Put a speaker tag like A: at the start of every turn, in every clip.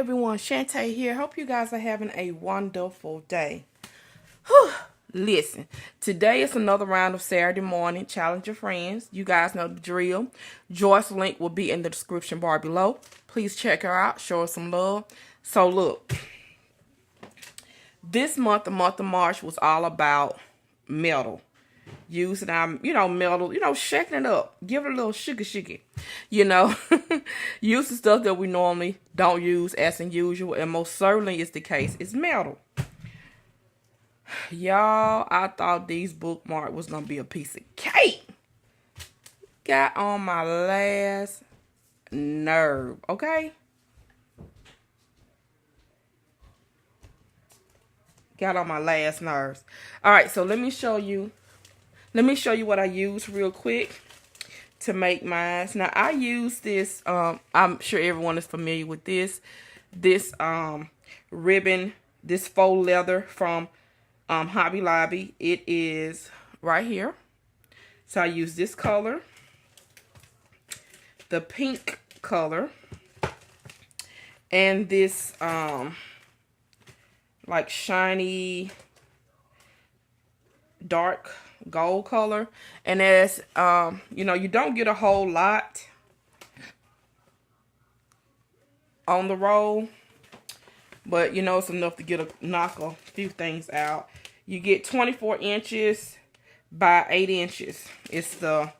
A: everyone, Shanta here. Hope you guys are having a wonderful day. Whew. Listen, today is another round of Saturday morning Challenge Your Friends. You guys know the drill. Joyce's link will be in the description bar below. Please check her out. Show her some love. So look, this month, the month of March, was all about metal. Using our, metal, shaking it up. Give it a little sugar. Using stuff that we normally don't use as usual. And most certainly is the case. It's metal. Y'all, I thought these bookmarks was going to be a piece of cake. Got on my last nerve, okay? Got on my last nerves. All right, so let me show you what I use real quick to make mine. Now, I use this, I'm sure everyone is familiar with this ribbon, this faux leather from Hobby Lobby. It is right here. So I use this color, the pink color, and this like shiny dark gold color. And as you don't get a whole lot on the roll, but it's enough to knock a few things out. You get 24 inches by 8 inches. It's the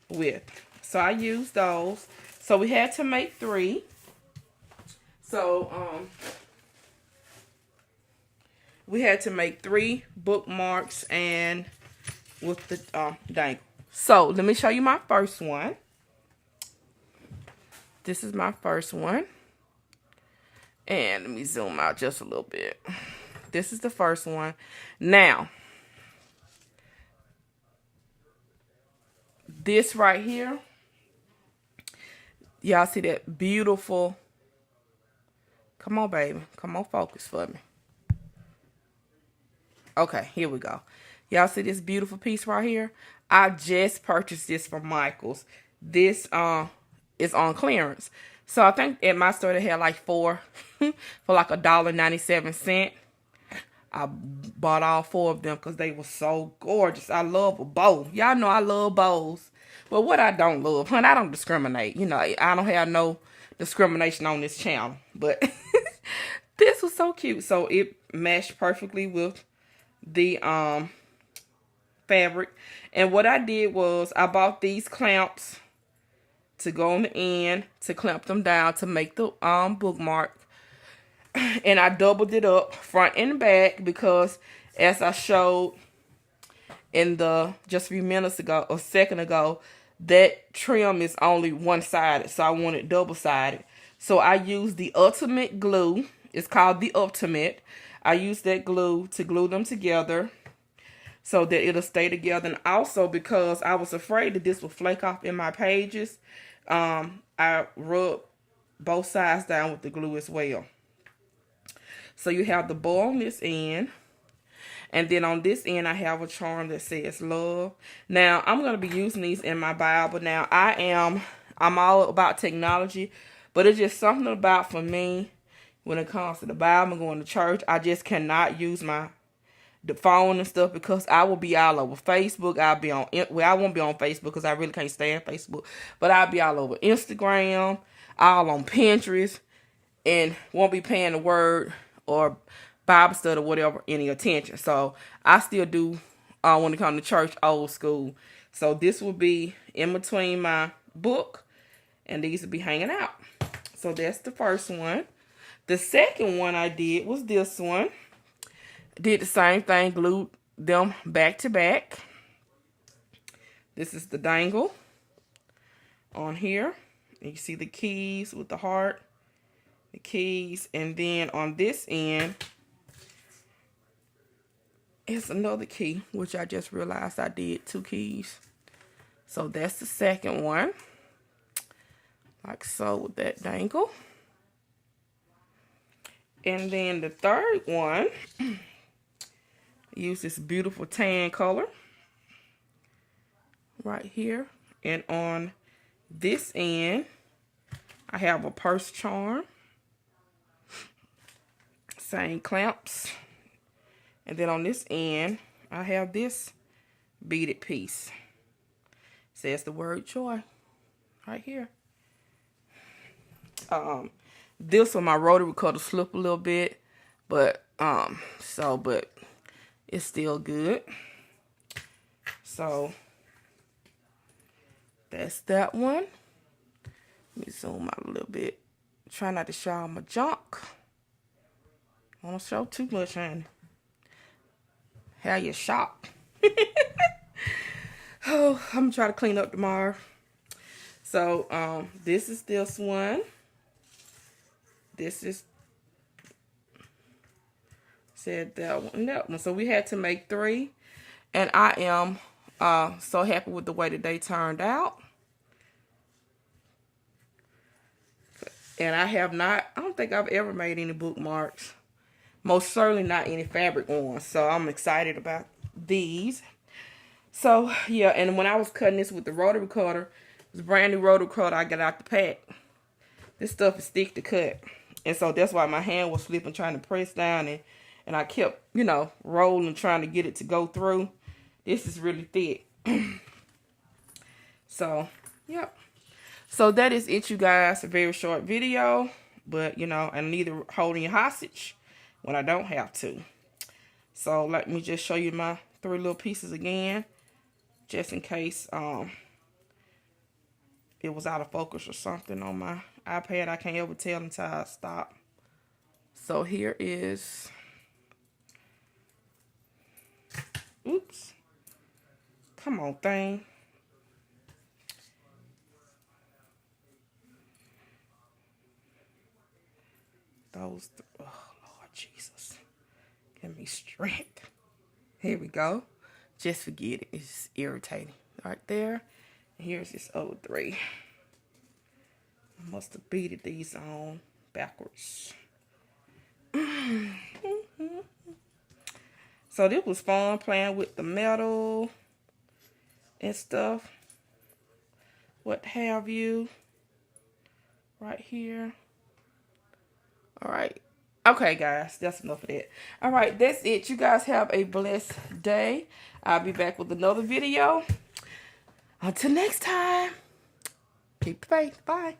A: width. So I use those. So we had to make 3. So we had to make 3 bookmarks and with the dangle. So let me show you my first one. This is my first one. And let me zoom out just a little bit. This is the first one. Now, this right here, y'all see that beautiful, come on baby, come on, focus for me. Okay, here we go. Y'all see this beautiful piece right here? I just purchased this from Michael's. This is on clearance. So I think at my store they had like 4 for like $1.97. I bought all 4 of them because they were so gorgeous. I love a bow. Y'all know I love bows. But what I don't love, honey, I don't discriminate. I don't have no discrimination on this channel. But this was so cute. So it matched perfectly with the fabric. And what I did was I bought these clamps to go on the end to clamp them down to make the bookmark. And I doubled it up front and back because as I showed in just a few minutes ago, a second ago, that trim is only one-sided. So I want it double-sided. So I used the Ultimate glue. It's called the Ultimate. I used that glue to glue them together so that it'll stay together. And also because I was afraid that this would flake off in my pages, I rubbed both sides down with the glue as well. So you have the bow on this end. And then on this end, I have a charm that says love. Now, I'm going to be using these in my Bible. Now, I'm all about technology. But it's just something about, for me, when it comes to the Bible and going to church, I just cannot use the phone and stuff because I will be all over Facebook. I won't be on Facebook because I really can't stand Facebook. But I'll be all over Instagram, all on Pinterest, and won't be paying the word or Bible study or whatever any attention. So I still do when it comes to church, old school. So this will be in between my book and these will be hanging out. So that's the first one. The second one I did was this one. Did the same thing, glued them back to back. This is the dangle on here. You see the keys with the heart, the keys, and then on this end is another key, which I just realized I did 2 keys. So that's the second one, like so with that dangle. And then the third one, use this beautiful tan color right here. And on this end, I have a purse charm. Same clamps. And then on this end, I have this beaded piece. Says the word joy right here. This one, my rotary cutter slipped a little bit, but but it's still good. So that's that one. Let me zoom out a little bit. Try not to show all my junk. I don't show too much, honey. How you shop? Oh, I'm gonna try to clean up tomorrow. So this is this one. This is said that one. So we had to make 3, and I am so happy with the way that they turned out. And I don't think I've ever made any bookmarks. Most certainly not any fabric ones. So I'm excited about these. So yeah, and when I was cutting this with the rotary cutter, it was a brand new rotary cutter I got out the pack. This stuff is thick to cut. And so that's why my hand was slipping trying to press down, and I kept, rolling trying to get it to go through. This is really thick. So, yep. So that is it, you guys. A very short video, but I'm neither holding you hostage when I don't have to. So let me just show you my 3 little pieces again, just in case it was out of focus or something on my iPad. I can't ever tell until I stop. So here is, oops, come on thing. Those, oh Lord Jesus, give me strength. Here we go. Just forget it. It's irritating right there. Here's this other 3. I must have beaded these on backwards. So this was fun playing with the metal and stuff. What have you. Right here. Alright. Okay, guys. That's enough of that. Alright, that's it. You guys have a blessed day. I'll be back with another video. Until next time. Keep the faith. Bye.